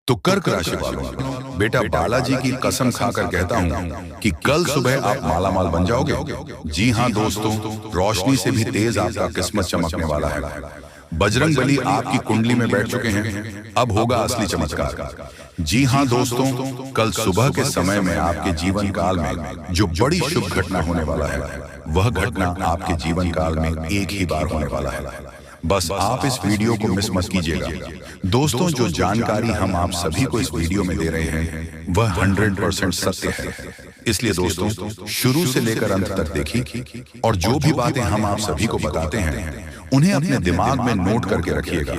तो कर्क राशि वालों, बेटा बालाजी की कसम खाकर कहता हूं कि कल सुबह आप मालामाल बन जाओगे। जी हां दोस्तों, रोशनी से भी तेज आपका किस्मत चमकने वाला है। बजरंग बली आपकी कुंडली में बैठ चुके हैं, अब होगा असली चमत्कार। जी हां दोस्तों, कल सुबह के समय में आपके जीवन काल में जो बड़ी शुभ घटना होने वाला है, वह घटना आपके जीवन काल में एक ही बार होने वाला है। बस आप इस वीडियो को मिस मत कीजिएगा। दोस्तों, जो जानकारी हम आप सभी को इस वीडियो में दे रहे हैं वह 100% सत्य है। इसलिए दोस्तों, शुरू से लेकर अंत तक देखिए और जो भी बातें हम आप सभी को बताते हैं उन्हें अपने दिमाग में नोट करके रखिएगा।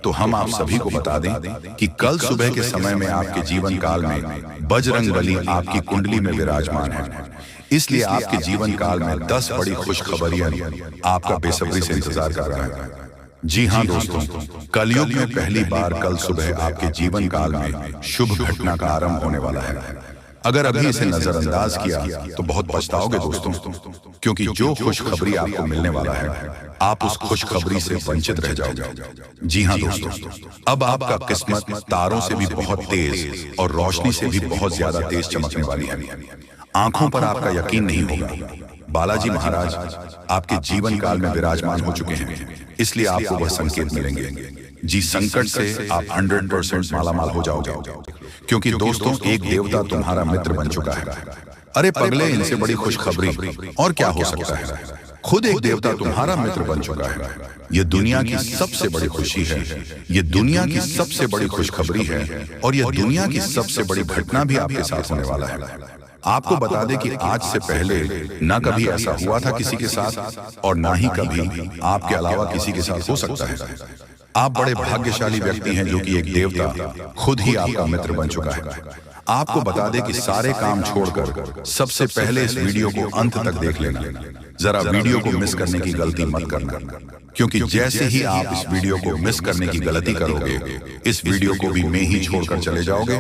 तो हम आप सभी को बता दें कि कल सुबह के समय में आपके जीवन काल में बजरंग बली आपकी कुंडली में विराजमान है। इसलिए आपके जीवन काल में 10 बड़ी खुशखबरियां आपका बेसब्री से इंतजार कर रहा है। जी हां दोस्तों, कलयुग में पहली बार कल सुबह आपके जीवन काल में शुभ घटना का आरंभ होने वाला है। अगर अभी इसे नजरअंदाज किया तो बहुत पछताओगे दोस्तों, क्योंकि जो खुशखबरी आपको मिलने वाला है आप उस खुशखबरी से वंचित रह जाओगे। जी हां दोस्तों, अब आपका किस्मत तारों से भी बहुत तेज और रोशनी से भी बहुत ज्यादा तेज चमकने वाली है। आंखों पर आपका यकीन नहीं होगा। बालाजी महाराज आपके जीवन काल में विराजमान हो चुके हैं, इसलिए आपको वह संकेत मिलेंगे। जी, संकट से आप 100% मालामाल हो जाओगे, क्योंकि दोस्तों एक देवता तुम्हारा मित्र बन चुका है। अरे पगले, इनसे बड़ी खुशखबरी और क्या हो सकता है। खुद एक देवता तुम्हारा मित्र बन चुका है। ये दुनिया की सबसे बड़ी खुशी है, ये दुनिया की सबसे बड़ी खुशखबरी है और ये दुनिया की सबसे बड़ी घटना भी आपके साथ होने वाला है। आपको बता दें कि आज से पहले ना कभी ऐसा हुआ था किसी के साथ और ना ही कभी आपके अलावा किसी के साथ हो सकता है। आप बड़े भाग्यशाली व्यक्ति हैं जो कि एक देवता खुद ही आपका मित्र बन चुका है। आपको बता दें कि सारे काम छोड़कर सबसे पहले इस वीडियो को अंत तक देख लेना। जरा वीडियो को मिस करने की गलती मत करना, क्योंकि जैसे ही आप इस वीडियो को मिस करने की गलती करोगे, इस वीडियो को भी मैं ही छोड़कर चले जाओगे,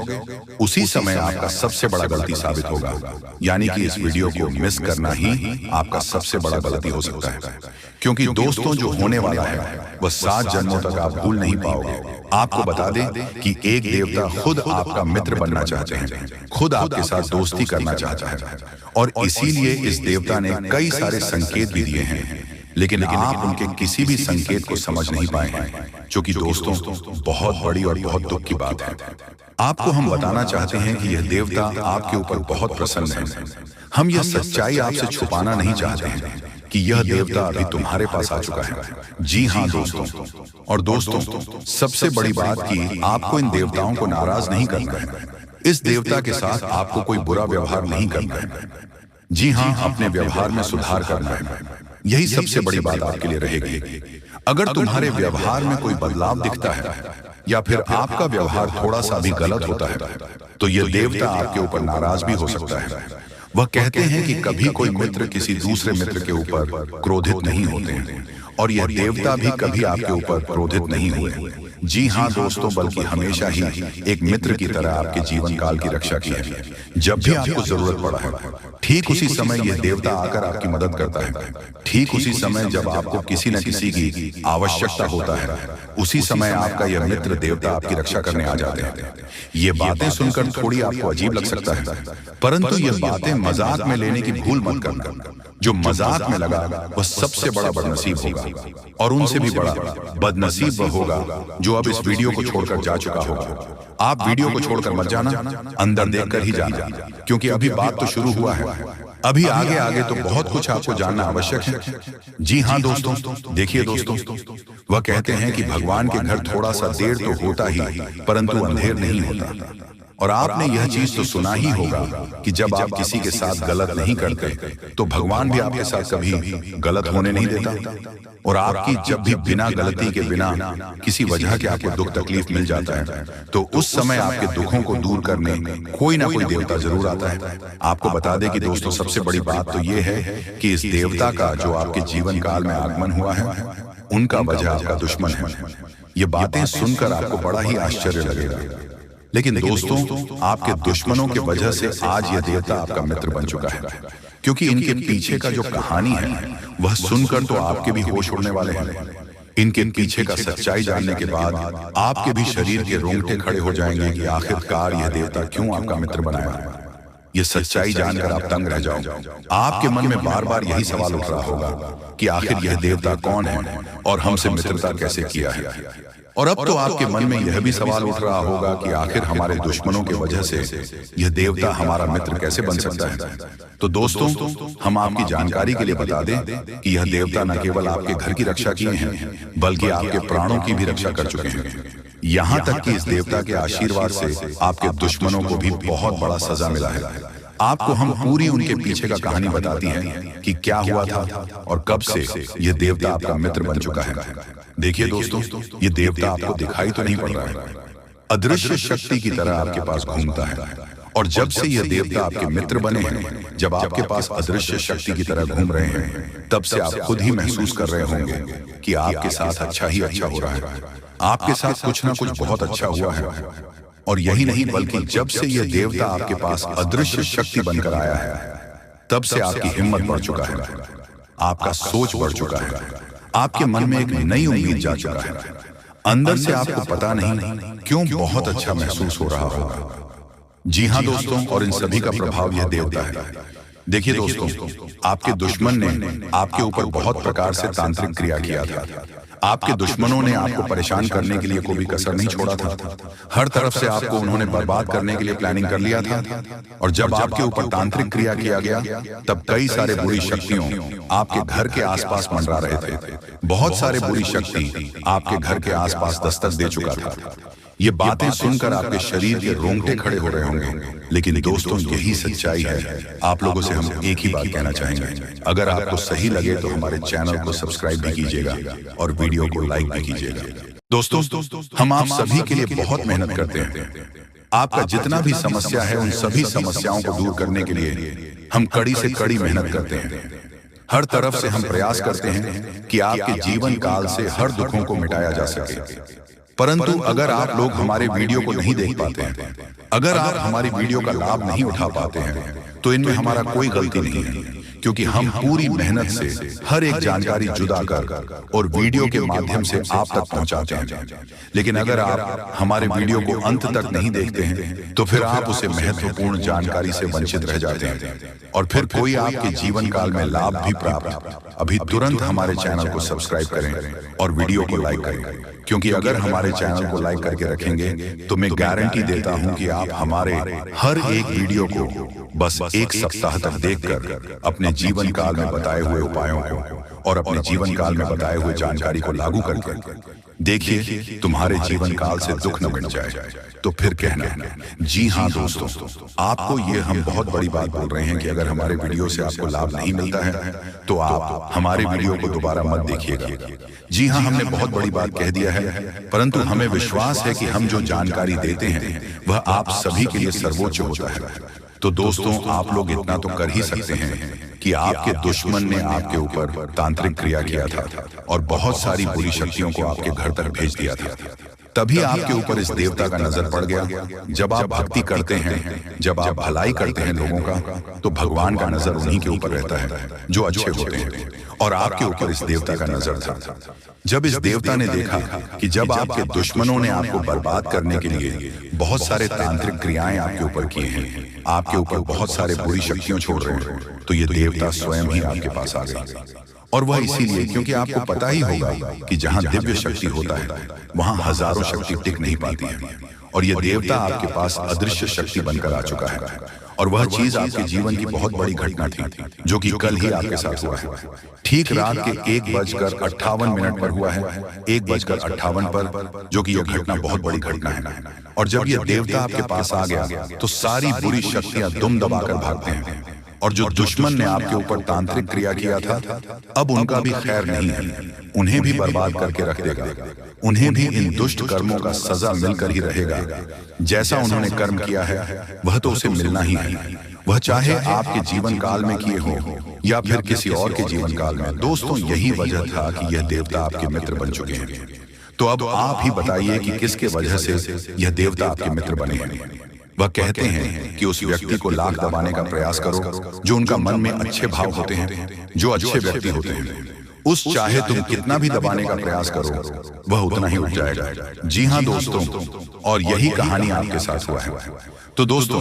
उसी समय आपका सबसे बड़ा गलती साबित होगा। यानी कि इस वीडियो को मिस करना ही आपका सबसे बड़ा गलती हो सकता है, क्योंकि दोस्तों जो होने वाला है वह 7 जन्मों तक आप भूल नहीं पाओगे। आपको बता दें कि एक देवता खुद आपका मित्र बनना चाहते हैं, खुद आपके साथ दोस्ती करना चाहता है और इसीलिए इस देवता ने कई सारे संकेत भी दिए हैं, लेकिन आप उनके किसी भी संकेत को समझ नहीं पाए हैं, जो कि दोस्तों बहुत बड़ी और बहुत दुख की बात है। आपको हम बताना चाहते हैं कि यह देवता आपके ऊपर बहुत प्रसन्न है। हम यह सच्चाई आपसे छुपाना नहीं चाहते हैं कि यह देवता अभी तुम्हारे पास आ चुका है। जी हां दोस्तों, और दोस्तों सबसे बड़ी बात कि आपको इन देवताओं को नाराज नहीं करना है। इस देवता के साथ आपको कोई बुरा व्यवहार नहीं करना है। जी हां, अपने व्यवहार में सुधार करना है। यही सबसे बड़ी बात आपके लिए रहेगी। अगर तुम्हारे व्यवहार में कोई बदलाव दिखता है या फिर आपका व्यवहार थोड़ा सा भी गलत होता है तो यह देवता आपके ऊपर नाराज भी हो सकता है। वह कहते हैं कि कभी कोई मित्र किसी दूसरे मित्र के ऊपर क्रोधित नहीं होते हैं और यह देवता भी कभी आपके ऊपर क्रोधित नहीं हुए। जी हां दोस्तों, बल्कि हमेशा ही एक मित्र की तरह आपके जीवन काल की रक्षा की है। जब भी आपको जरूरत पड़ा है, ठीक उसी समय यह देवता आकर आपकी मदद करता है। ठीक उसी समय जब आपको किसी न किसी की आवश्यकता होता है, उसी समय आपका यह मित्र देवता आपकी रक्षा करने आ जाते हैं। ये बातें सुनकर थोड़ी आपको अजीब लग सकता है, परंतु ये बातें मजाक में लेने की भूल मत करना। जो मजाक में लगा वह सबसे बड़ा बदनसीब होगा, और उनसे भी बड़ा बदनसीब वह होगा जो अब इस वीडियो को छोड़कर जा चुका होगा। आप वीडियो को छोड़कर मत जाना, अंदर देखकर ही जाना, क्योंकि अभी बात तो शुरू हुआ है। अभी आगे आगे तो बहुत कुछ आपको जानना आवश्यक है। जी हां दोस्तों, देखिए दोस्तों, वह कहते हैं कि भगवान के घर थोड़ा सा देर तो होता ही, परंतु अंधेर नहीं होता। और आपने यह चीज तो सुना ही होगा कि जब आप किसी के साथ गलत नहीं करते तो भगवान भी आपके साथ कभी गलत होने नहीं देता। और आपकी जब भी बिना गलती के, बिना किसी वजह के आपको दुख तकलीफ मिल जाता है तो उस समय आपके दुखों को दूर करने कोई ना कोई देवता जरूर आता है। आपको बता दें कि दोस्तों सबसे बड़ी बात तो यह है कि इस देवता का जो आपके जीवन काल में आगमन हुआ है, उनका वजह आपका दुश्मन है। ये बातें सुनकर आपको बड़ा ही आश्चर्य लगेगा, लेकिन दोस्तों आपके दुश्मनों के वजह से आज यह देवता आपका मित्र बन चुका है, क्योंकि इनके पीछे का जो कहानी है वह सुनकर तो आपके भी होश उड़ने वाले हैं। इनके पीछे का सच्चाई जानने के बाद आपके भी शरीर के रोंगटे खड़े हो जाएंगे कि आखिरकार यह देवता क्यों आपका मित्र बनाया। ये सच्चाई जानकर आप तंग रह जाओ। आपके मन में बार बार यही सवाल उठ रहा होगा कि आखिर यह देवता कौन है और हमसे मित्रता कैसे किया है। और अब तो आपके मन में यह भी सवाल उठ रहा होगा कि आखिर हमारे दुश्मनों की वजह से यह देवता हमारा मित्र कैसे बन सकता है। तो दोस्तों, हम आपकी जानकारी के लिए बता दें कि यह देवता न केवल आपके घर की रक्षा किए हैं बल्कि आपके प्राणों की भी रक्षा कर चुके हैं। यहाँ तक कि इस देवता के आशीर्वाद से आपके दुश्मनों को भी बहुत बड़ा सजा मिला है। आपको हम पूरी उनके पीछे का कहानी बताती हैं कि क्या हुआ था और कब से यह देवता आपका मित्र बन चुका है। देखिए दोस्तों, ये देवता आपको दिखाई तो नहीं पड़ रहा है, अदृश्य शक्ति की तरह आपके पास घूमता है। और जब से यह देवता आपके मित्र बने हैं, जब आपके पास अदृश्य शक्ति की तरह घूम रहे हैं, तब से आप खुद ही महसूस कर रहे होंगे कि आपके साथ अच्छा ही अच्छा हो रहा है। आपके साथ कुछ ना कुछ बहुत अच्छा हुआ है। और यही नहीं बल्कि जब से यह देवता आपके पास अदृश्य शक्ति बनकर आया है, तब से आपकी हिम्मत बढ़ चुका है, आपका सोच बढ़ चुका है, आपके मन में एक नई उम्मीद जा चुका है। अंदर से आपको पता नहीं क्यों बहुत अच्छा महसूस हो रहा होगा। जी हाँ दोस्तों, और इन सभी का प्रभाव यह देवता है। देखिए दोस्तों, आपके दुश्मन ने आपके ऊपर बहुत प्रकार से तांत्रिक क्रिया किया था। आपके दुश्मनों ने आपको परेशान करने के लिए कोई भी कसर नहीं छोड़ा था। हर तरफ से आपको उन्होंने बर्बाद करने के लिए प्लानिंग कर लिया था। और जब आपके ऊपर तांत्रिक क्रिया किया गया, तब कई सारे बुरी शक्तियों आपके घर के आसपास मंडरा रहे थे। बहुत सारे बुरी शक्ति आपके घर के आसपास दस्तक दे चुका था। ये बातें सुनकर आपके शरीर के रोंगटे खड़े हो रहे होंगे। लेकिन दोस्तों, यही सच्चाई है। आप लोगों से हम एक ही बात कहना चाहेंगे, अगर आपको सही लगे तो हमारे चैनल को सब्सक्राइब भी कीजिएगा और वीडियो को लाइक भी कीजिएगा। दोस्तों, हम आप सभी के लिए बहुत मेहनत करते हैं। आपका जितना भी समस्या है, उन सभी समस्याओं को दूर करने के लिए हम कड़ी से कड़ी मेहनत करते हैं। हर तरफ से हम प्रयास करते हैं कि आपके जीवन काल से हर दुखों को मिटाया जा सके। परंतु अगर आप लोग हमारे वीडियो को नहीं देख पाते हैं, अगर आप हमारी वीडियो का लाभ नहीं उठा पाते हैं, तो इनमें हमारा कोई गलती नहीं है, क्योंकि हम पूरी मेहनत से हर एक जानकारी जुदा कर और वीडियो के माध्यम से आप तक पहुंचाते हैं। लेकिन अगर आप हमारे वीडियो को अंत तक नहीं देखते हैं, तो फिर आप उसे महत्वपूर्ण जानकारी से वंचित रह जाते हैं और फिर कोई आपके जीवन काल में लाभ भी प्राप्त। अभी तुरंत हमारे चैनल को सब्सक्राइब करें और वीडियो को लाइक करें, क्योंकि अगर हमारे चैनल को लाइक करके रखेंगे तो मैं गारंटी देता हूं कि आप हमारे हर एक वीडियो को बस एक सप्ताह तक देखकर अपने जीवन काल में बताए हुए उपायों को और अपने जीवन काल में बताए हुए जानकारी को लागू करके देखिए, तुम्हारे जीवन काल से दुख न मिट जाए। तो फिर कहना, जी हाँ दोस्तों, आपको ये हम बहुत बड़ी बात बोल रहे हैं कि अगर हमारे वीडियो से आपको लाभ नहीं मिलता है, तो आप हमारे वीडियो को दोबारा मत देखिएगा। जी हाँ, हमने बहुत बड़ी बात कह दिया है, परंतु हमें विश्वास है कि हम जो जानकारी देते हैं वह आप सभी के लिए सर्वोच्च होता है। तो दोस्तों, आप लोग इतना तो कर ही सकते हैं कि आपके दुश्मन ने आपके ऊपर तांत्रिक क्रिया किया था और बहुत सारी बुरी शक्तियों को आपके घर तक भेज दिया था। तभी आपके ऊपर इस देवता का नजर पड़ गया। जब आप भक्ति करते हैं, जब आप भलाई करते हैं लोगों का, तो भगवान का नजर उन्हीं के ऊपर रहता है जो अच्छे होते हैं। और आपके ऊपर इस देवता का नजर था। जब इस देवता ने देखा कि जब आपके दुश्मनों ने आपको बर्बाद करने के लिए बहुत सारे तांत्रिक क्रियाएं आपके ऊपर किए हैं, आपके ऊपर बहुत सारे बुरी शक्तियां छोड़ रहे हैं, तो ये देवता स्वयं ही आपके पास आ गया। और वह इसीलिए क्योंकि आपको पता ही होगा कि जहां दिव्य शक्ति होता है, वहां हजारों शक्ति टिक नहीं पाती है। और यह देवता आपके पास अदृश्य शक्ति बनकर आ चुका है। और वह चीज आपके जीवन की बहुत बड़ी घटना थी, जो कि कल ही आपके साथ हुआ है। ठीक रात के 1:58 पर हुआ है, 1:58 पर, जो कि यह घटना बहुत बड़ी घटना है। और जब यह देवता आपके पास आ गया, तो सारी बुरी शक्तियां दुम दबाकर भागते हैं। और जो दुश्मन ने आपके ऊपर तांत्रिक क्रिया किया था, अब उनका भी खैर नहीं है, उन्हें भी बर्बाद करके रख देगा। उन्हें भी इन दुष्ट कर्मों का सजा मिलकर ही रहेगा। जैसा उन्होंने कर्म किया है, वह तो उसे मिलना ही है, वह चाहे आपके जीवन काल में किए हो या फिर किसी और के जीवन काल में। दोस्तों, यही वजह था कि यह देवता आपके मित्र बन चुके हैं। तो अब आप ही बताइए कि किसके वजह से यह देवता आपके मित्र बने हैं। वह कहते हैं कि उस व्यक्ति को लाख दबाने का प्रयास करो जो उनका मन में अच्छे भाव होते हैं, जो अच्छे व्यक्ति होते हैं। उस चाहे तुम कितना भी दबाने का प्रयास करो वह उतना ही उठ जाएगा। जी हाँ दोस्तों, और यही कहानी आपके साथ हुआ है। तो दोस्तों,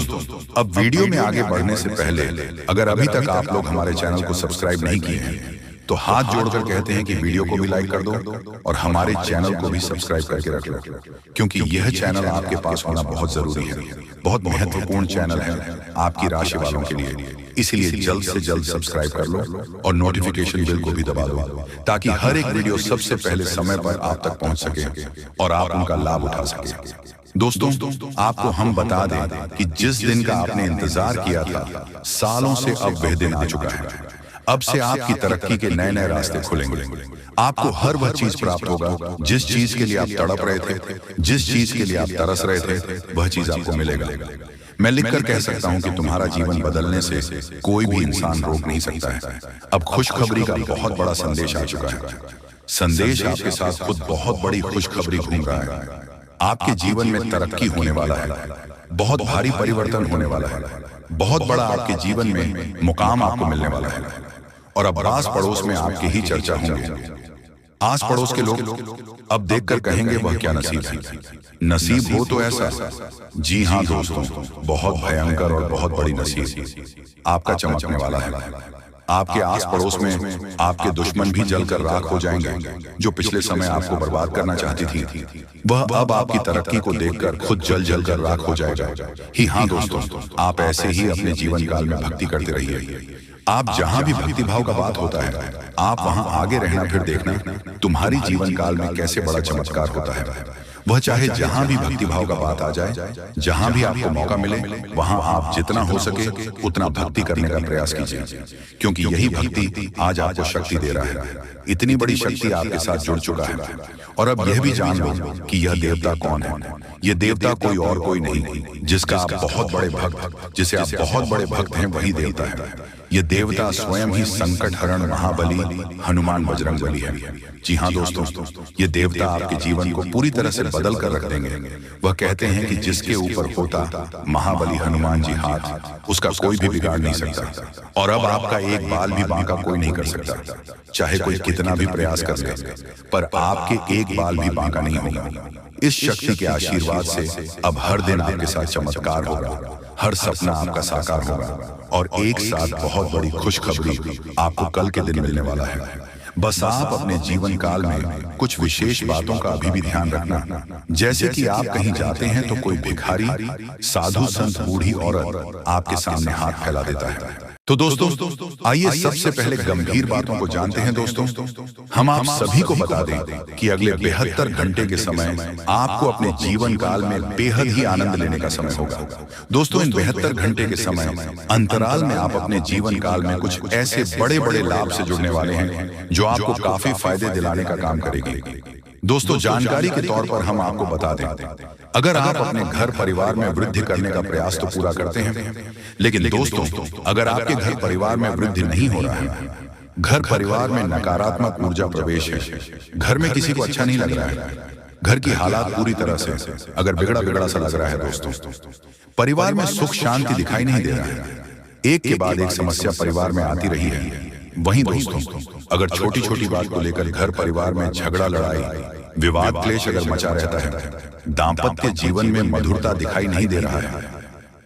अब वीडियो में आगे बढ़ने से पहले अगर अभी तक आप लोग हमारे चैनल को सब्सक्राइब नहीं किए हैं तो हाथ जोड़कर कहते हैं कि वीडियो को भी लाइक कर दो और हमारे चैनल को भी सब्सक्राइब करके रख लो, क्योंकि यह चैनल आपके पास होना बहुत जरूरी है, बहुत महत्वपूर्ण चैनल है आपकी राशि वालों के लिए। इसलिए जल्द से जल्द सब्सक्राइब कर लो और नोटिफिकेशन बेल को भी दबा दो, ताकि हर एक वीडियो सबसे पहले समय पर आप तक पहुंच सके और आप उनका लाभ उठा सके। दोस्तों, आपको हम बता दें कि जिस दिन का आपने इंतजार किया था, सालों से अब वह दिन आ चुका है। अब से आपकी तरक्की के नए नए रास्ते खुलेंगे। आपको हर वह चीज प्राप्त होगा जिस चीज के लिए आप तड़प रहे थे, जिस चीज के लिए आप तरस रहे थे, वह चीज आपको मिलेगा। मैं लिखकर कह सकता हूं कि तुम्हारा जीवन बदलने से कोई भी इंसान रोक नहीं सकता है। अब खुशखबरी का बहुत बड़ा संदेश आ चुका है। संदेश आपके साथ खुद बहुत बड़ी खुशखबरी घूम रहा है। आपके जीवन में तरक्की होने वाला है, बहुत भारी परिवर्तन होने वाला है, बहुत बड़ा आपके जीवन में मुकाम आपको मिलने वाला है। और अब आस पड़ोस में आपकी ही चर्चा होंगे। आस पड़ोस के लोग अब देखकर कहेंगे वह क्या नसीब है। नसीब हो तो ऐसा, जी हाँ दोस्तों, बहुत भयंकर और बहुत बड़ी नसीब आपका चमकने वाला है। आपके आस पड़ोस में आपके दुश्मन भी जलकर राख हो जाएंगे। जो पिछले समय आपको बर्बाद करना चाहती थी, वह अब आपकी तरक्की को देखकर खुद जल जल कर राख हो जाएगा। ही हाँ दोस्तों, आप ऐसे ही अपने जीवन काल में भक्ति करते रहिए। आप जहां भी भक्ति भाव का बात होता है, आप वहां आगे रहना, फिर देखना तुम्हारी जीवन काल में कैसे बड़ा चमत्कार होता है। वह चाहे जहां भी भक्ति भाव का बात आ जाए, जहां भी आपको मौका मिले, वहां आप जितना हो सके उतना भक्ति करने का प्रयास कीजिए, क्योंकि यही भक्ति आज आपको शक्ति दे रहा है। इतनी बड़ी शक्ति आपके साथ जुड़ चुका है। और अब यह भी जान लो कि यह देवता कौन है। यह देवता कोई और कोई नहीं, जिसका आप बहुत बड़े भक्त, जिसे आप बहुत बड़े भक्त हैं, वही देवता है। यह देवता स्वयं ही संकट हरण महाबली हनुमान बजरंगबली है। जी हाँ दोस्तों, ये देवता आपके जीवन को पूरी तरह से बदल कर रख देंगे। वह कहते हैं कि जिसके ऊपर होता महाबली हनुमान जी हाथ, उसका कोई भी बिगाड़ नहीं सकता। और अब आपका एक बाल भी बांका कोई नहीं कर सकता, चाहे कोई कितना भी प्रयास कर ले, पर आपके एक बाल भी बांका नहीं होगा। इस शक्ति के आशीर्वाद से अब हर दिन आपके साथ चमत्कार होगा, हर सपना आपका साकार होगा और एक साथ बहुत बड़ी खुशखबरी आपको कल के दिन मिलने वाला है। बस आप अपने जीवन काल में कुछ विशेष बातों का अभी भी ध्यान रखना, जैसे कि आप कहीं जाते हैं तो कोई भिखारी, साधु संत, बूढ़ी औरत आपके सामने हाथ फैला देता है। तो दोस्तों, आइए सबसे पहले गंभीर बातों को जानते हैं। दोस्तों, हम आप सभी को बता दें कि अगले 72 घंटे के समय आपको अपने जीवन काल में बेहद ही आनंद लेने का समय होगा। दोस्तों, इन 72 घंटे के समय अंतराल में आप अपने जीवन काल में कुछ ऐसे बड़े बड़े लाभ से जुड़ने वाले हैं जो आपको काफी फायदे दिलाने का काम करेगी। दोस्तों, जानकारी के तौर पर हम आपको बता दें, अगर आप अपने घर परिवार में वृद्धि करने का प्रयास तो पूरा करते हैं, लेकिन दोस्तों, अगर आपके घर परिवार में वृद्धि नहीं हो रहा है, घर परिवार में नकारात्मक ऊर्जा प्रवेश है, घर में किसी को अच्छा नहीं लग रहा है, घर की हालात पूरी तरह से अगर बिगड़ा बिगड़ा सा लग रहा है, दोस्तों, परिवार में सुख शांति दिखाई नहीं दे रहा है, एक के बाद एक समस्या परिवार में आती रही है। वहीं दोस्तों, अगर छोटी छोटी बात को लेकर घर परिवार में झगड़ा, लड़ाई, विवाद, क्लेश अगर मचा रहता है, दांपत्य जीवन में मधुरता दिखाई नहीं दे रहा है,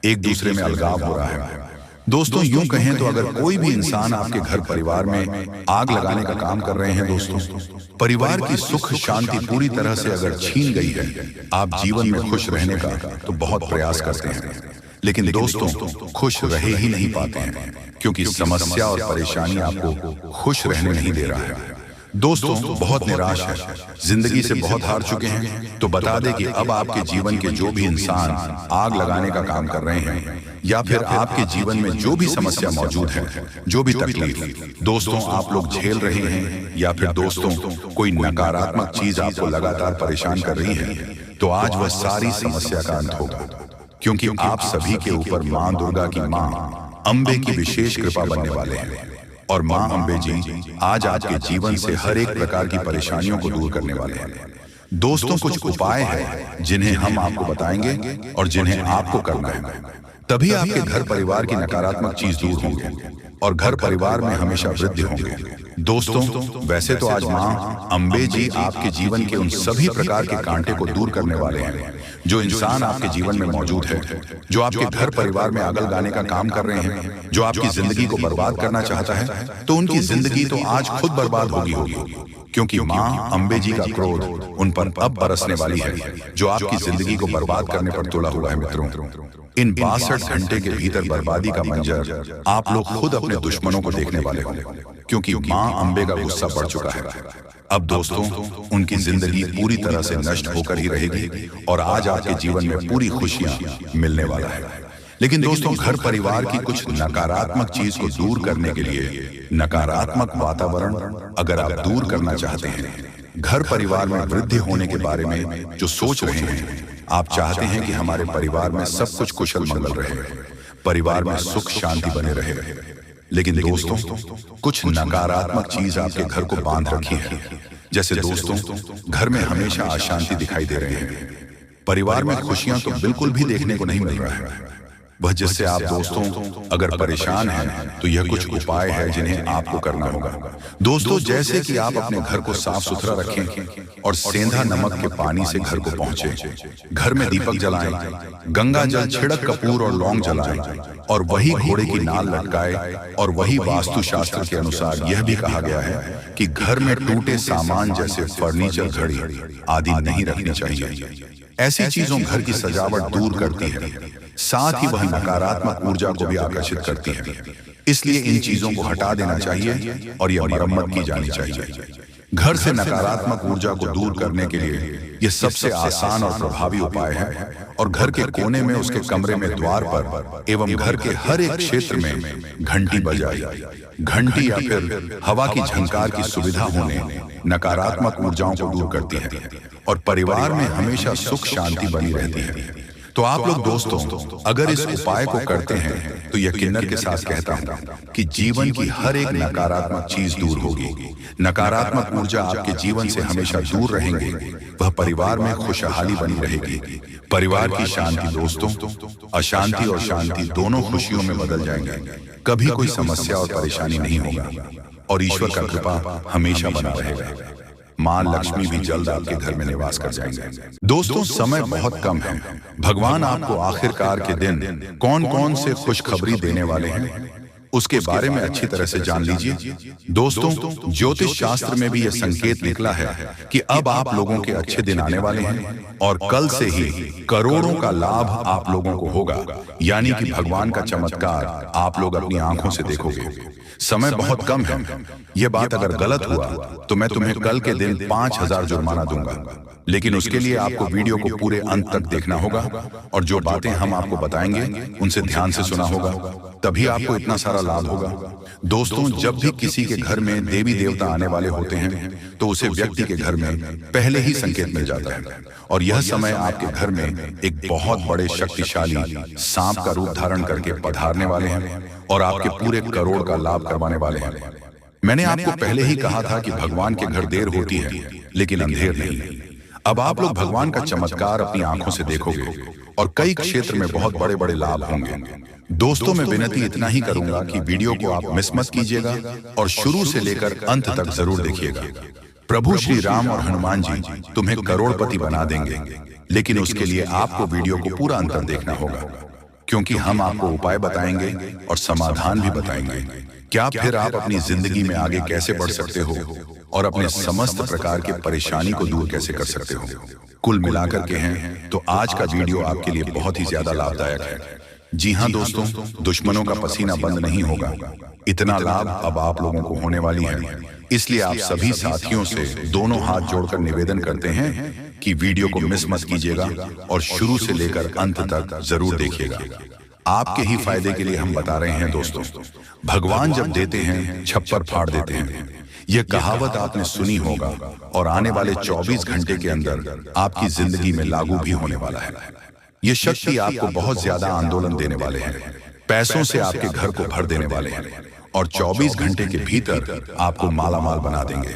एक दूसरे में अलगाव हो रहा है, दोस्तों, यूं कहें तो अगर कोई भी इंसान आपके घर परिवार में आग लगाने का काम कर रहे हैं, दोस्तों, परिवार की सुख शांति पूरी तरह से अगर छीन गई है, आप जीवन में खुश रहने का तो बहुत प्रयास करते हैं, लेकिन दोस्तों खुश रहे ही नहीं पाते हैं, क्योंकि समस्या और परेशानी आपको खुश रहने नहीं दे रहा है। दोस्तों, बहुत निराश है, जिंदगी से बहुत हार चुके हैं, तो बता दें कि अब आपके जीवन के जो भी इंसान आग लगाने का काम कर रहे हैं, या फिर आपके जीवन में जो भी समस्या मौजूद है, जो भी तकलीफ दोस्तों आप लोग झेल रहे हैं, या फिर दोस्तों कोई नकारात्मक चीज आपको लगातार परेशान कर रही है, तो आज वह सारी समस्या का अंत होगा, क्योंकि आप सभी के ऊपर मां दुर्गा की मां अंबे की विशेष कृपा बनने वाले हैं। और मां अंबे जी आज आपके जीवन से हर एक प्रकार की परेशानियों को दूर करने वाले हैं। दोस्तों, कुछ उपाय हैं जिन्हें हम आपको बताएंगे और जिन्हें आपको करना है, तभी आपके घर परिवार की नकारात्मक चीज दूर होंगे। और घर परिवार में हमेशा वृद्धि होंगे। दोस्तों, वैसे तो आज माँ अम्बे जी आपके जीवन के उन सभी प्रकार के कांटे को दूर करने वाले हैं जो इंसान आपके जीवन में मौजूद है, जो आपके घर परिवार में आग लगाने का काम कर रहे हैं, जो आपकी जिंदगी को बर्बाद करना चाहता है, तो उनकी जिंदगी तो आज खुद बर्बाद होगी, क्योंकि माँ अम्बे जी का क्रोध उन पर अब बरसने वाली है, जो आपकी जिंदगी को बर्बाद करने पर तुला हुआ है। मित्रों, इन 62 घंटे के भीतर बर्बादी का मंजर आप लोग खुद अपने दुश्मनों को देखने वाले हो, क्योंकि माँ अम्बे का गुस्सा बढ़ चुका है। अब दोस्तों, उनकी जिंदगी पूरी तरह से नष्ट होकर ही रहेगी और आज आपके जीवन में पूरी खुशियां मिलने वाला है। लेकिन दोस्तों, घर परिवार की कुछ नकारात्मक चीज को दूर करने के लिए, नकारात्मक वातावरण अगर आप दूर करना चाहते हैं, घर परिवार में वृद्धि होने के बारे में जो सोच रहे हैं, आप चाहते हैं कि हमारे परिवार में सब कुछ कुशल मंगल रहे, परिवार में सुख शांति बने रहे, लेकिन दोस्तों कुछ नकारात्मक चीज आपके घर को बांध रखी है। जैसे दोस्तों, घर में हमेशा अशांति दिखाई दे रहे हैं, परिवार में खुशियां तो बिल्कुल भी देखने को नहीं मिल रहा है। वह जिससे आप दोस्तों अगर परेशान हैं तो यह कुछ उपाय है जिन्हें आपको करना होगा। दोस्तों, जैसे कि आप अपने घर को साफ सुथरा रखें और सेंधा नमक के पानी से घर को पहुंचे, घर में दीपक जलाएं, गंगा जल छिड़क कपूर और लौंग जलाएं और वही घोड़े की नाल लटकाए। और वही वास्तु शास्त्र के अनुसार यह भी कहा गया है कि घर में टूटे सामान जैसे फर्नीचर, घड़ी आदि नहीं रखनी चाहिए। ऐसी चीजों घर की सजावट दूर करती है, साथ ही वह नकारात्मक ऊर्जा को भी आकर्षित करती है। इसलिए इन चीजों को हटा देना चाहिए और यह मरम्मत की जानी चाहिए। घर से नकारात्मक ऊर्जा को दूर करने के लिए यह सबसे आसान और प्रभावी उपाय है। और घर के कोने में, उसके कमरे में, द्वार पर एवं घर के हर एक क्षेत्र में घंटी बजाई। घंटी या फिर हवा की झंकार की सुविधा होने नकारात्मक ऊर्जाओं को दूर करती है और परिवार में हमेशा सुख शांति बनी रहती है। तो आप लोग दोस्तों अगर इस उपाय को करते हैं तो यकीनन के साथ कहता हूं कि जीवन की हर एक नकारात्मक चीज दूर होगी, नकारात्मक ऊर्जा आपके जीवन से हमेशा दूर रहेंगे, वह परिवार में खुशहाली बनी रहेगी, परिवार की शांति दोस्तों अशांति और शांति दोनों खुशियों में बदल जाएंगे। कभी कोई समस्या और परेशानी नहीं होगा और ईश्वर का कृपा हमेशा बना रहेगा। मां लक्ष्मी भी जल्द आपके घर में निवास कर जाएंगे। दोस्तों, समय बहुत कम है। भगवान आपको आखिरकार के दिन कौन कौन से खुशखबरी देने वाले हैं उसके बारे में अच्छी तरह से जान लीजिए। दोस्तों, ज्योतिष शास्त्र में भी यह संकेत निकला है कि अब आप लोगों के अच्छे दिन आने वाले हैं और कल से ही करोड़ों का लाभ आप लोगों को होगा, यानी कि भगवान का चमत्कार आप लोग अपनी आंखों से देखोगे। समय बहुत कम है। यह बात अगर गलत हुआ तो मैं तुम्हें कल के दिन 5000 जुर्माना दूंगा, लेकिन उसके लिए आपको वीडियो को पूरे अंत तक देखना होगा और जो बातें हम आपको बताएंगे उनसे ध्यान से सुना होगा, तभी आपको इतना सारा लाभ होगा। दोस्तों, जब भी किसी के घर में देवी देवता आने वाले होते हैं तो उसे व्यक्ति के घर में पहले ही संकेत मिल जाता है और यह समय आपके घर में एक बहुत बड़े शक्तिशाली सांप का रूप धारण करके पधारने वाले हैं और आपके पूरे करोड़ का लाभ करवाने वाले हैं। मैंने आपको पहले ही कहा था कि भगवान के घर देर होती है लेकिन अंधेर नहीं। अब आप लोग भगवान का चमत्कार अपनी आंखों से देखोगे और कई क्षेत्र में बहुत बड़े बड़े लाभ होंगे। दोस्तों, मैं विनती इतना ही करूंगा कि वीडियो को आप मिस मत कीजिएगा और शुरू से लेकर अंत तक जरूर देखिएगा। प्रभु श्री राम और हनुमान जी तुम्हें करोड़पति बना देंगे, लेकिन उसके लिए आपको वीडियो को पूरा अंत तक देखना होगा, क्योंकि हम आपको उपाय बताएंगे और समाधान भी बताएंगे। क्या फिर आप अपनी जिंदगी में आगे कैसे बढ़ सकते हो और अपने समस्त प्रकार की परेशानी को दूर कैसे कर सकते हो। कुल मिलाकर के हैं तो आज का वीडियो आपके लिए बहुत ही ज्यादा लाभदायक है। जी हाँ दोस्तों, दुश्मनों का पसीना बंद नहीं होगा। इतना लाभ अब आप लोगों को होने वाली है। इसलिए आप सभी साथियों से दोनों हाथ जोड़कर निवेदन करते हैं कि वीडियो को मिस मत कीजिएगा और शुरू से लेकर अंत तक जरूर देखिएगा। आपके ही फायदे के लिए हम बता रहे हैं दोस्तों, भगवान जब देते हैं छप्पर फाड़ देते हैं। यह कहावत आपने सुनी होगा और आने वाले 24 घंटे के अंदर आपकी जिंदगी में लागू भी होने वाला है। ये शक्ति आपको बहुत ज्यादा आंदोलन देने वाले हैं, पैसों से आपके घर को भर देने वाले हैं और 24 घंटे के भीतर आपको मालामाल बना देंगे।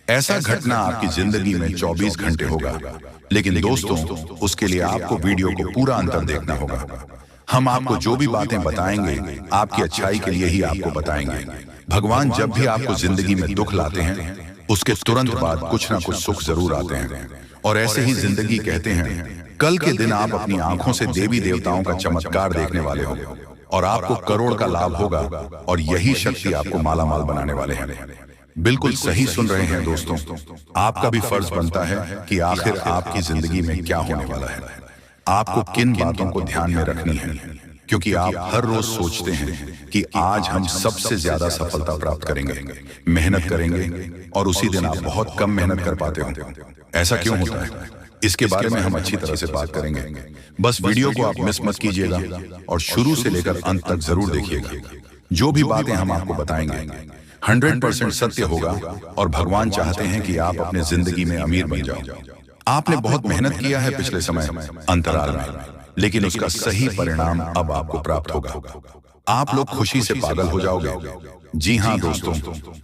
ऐसा घटना आपकी जिंदगी में 24 घंटे होगा, लेकिन दोस्तों उसके लिए आपको वीडियो को पूरा अंतर देखना होगा। हम आपको जो भी बातें बताएंगे आपकी अच्छाई के लिए ही आपको बताएंगे। भगवान जब भी आपको जिंदगी में दुख लाते हैं उसके तुरंत बाद कुछ ना कुछ सुख जरूर आते हैं। और ऐसे ही जिंदगी कहते हैं कल के दिन आप अपनी आंखों से देवी देवताओं का चमत्कार देखने वाले हो और आपको करोड़ का लाभ होगा और यही शक्ति आपको मालामाल बनाने वाले हैं। बिल्कुल सही सुन रहे हैं दोस्तों, आपका भी फर्ज बनता है कि आखिर आपकी जिंदगी में क्या होने वाला है, आपको किन बातों को ध्यान में रखनी है, क्योंकि आप हर रोज सोचते हैं कि आज हम सबसे ज्यादा सफलता प्राप्त करेंगे, मेहनत करेंगे और उसी दिन आप बहुत कम मेहनत कर पाते हो। ऐसा क्यों होता है, इसके बारे में हम अच्छी तरह से बात करेंगे। बस वीडियो को आप मिस मत कीजिएगा और शुरू से लेकर अंत तक जरूर देखिएगा। जो भी बातें हम आपको बताएंगे 100% सत्य होगा और भगवान चाहते हैं कि आप अपने जिंदगी में अमीर बन जाओ। आपने बहुत मेहनत किया है पिछले समय अंतराल में, लेकिन उसका सही परिणाम अब आपको प्राप्त होगा। आप लोग खुशी से पागल हो जाओगे। जी हाँ दोस्तों,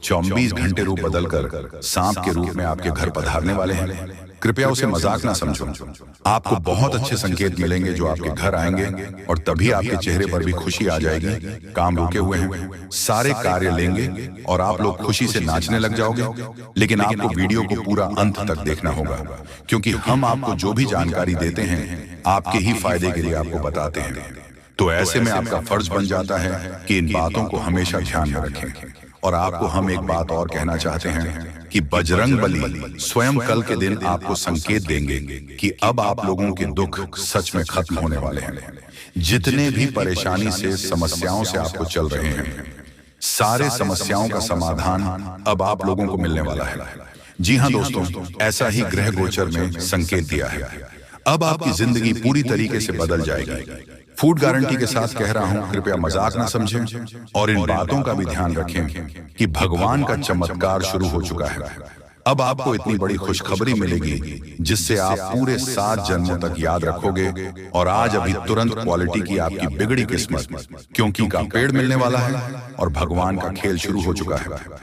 24 घंटे रूप बदलकर सांप के रूप में आपके घर पधारने वाले हैं। कृपया उसे मजाक ना समझो। आपको बहुत अच्छे संकेत मिलेंगे जो आपके घर आएंगे और तभी आपके चेहरे पर भी खुशी आ जाएगी। काम रुके हुए हैं, सारे कार्य लेंगे और आप लोग खुशी से नाचने लग जाओगे। लेकिन आपको वीडियो को पूरा अंत तक देखना होगा, क्योंकि हम आपको जो भी जानकारी देते हैं आपके ही फायदे के लिए आपको बताते हैं। तो ऐसे में आपका फर्ज बन जाता है कि इन बातों को हमेशा ध्यान में रखें। और आपको हम एक बात और कहना चाहते हैं कि बजरंग बली स्वयं कल के दिन आपको संकेत देंगे कि अब आप लोगों के दुख सच में खत्म होने वाले हैं। जितने भी परेशानी से समस्याओं से आपको चल रहे हैं, सारे समस्याओं का समाधान अब आप लोगों को मिलने वाला है। जी हाँ दोस्तों, ऐसा ही ग्रह गोचर में संकेत दिया है। अब आपकी जिंदगी पूरी तरीके से बदल जाएगी। फूड गारंटी के साथ कह रहा हूं, कृपया मजाक ना समझें और इन बातों का भी ध्यान रखें कि भगवान का चमत्कार शुरू हो चुका है। अब आपको इतनी बड़ी खुशखबरी मिलेगी जिससे आप पूरे 7 जन्मों तक याद रखोगे। और आज अभी तुरंत क्वालिटी की आपकी बिगड़ी किस्मत, क्योंकि का पेड़ मिलने वाला है और भगवान का खेल शुरू हो चुका है।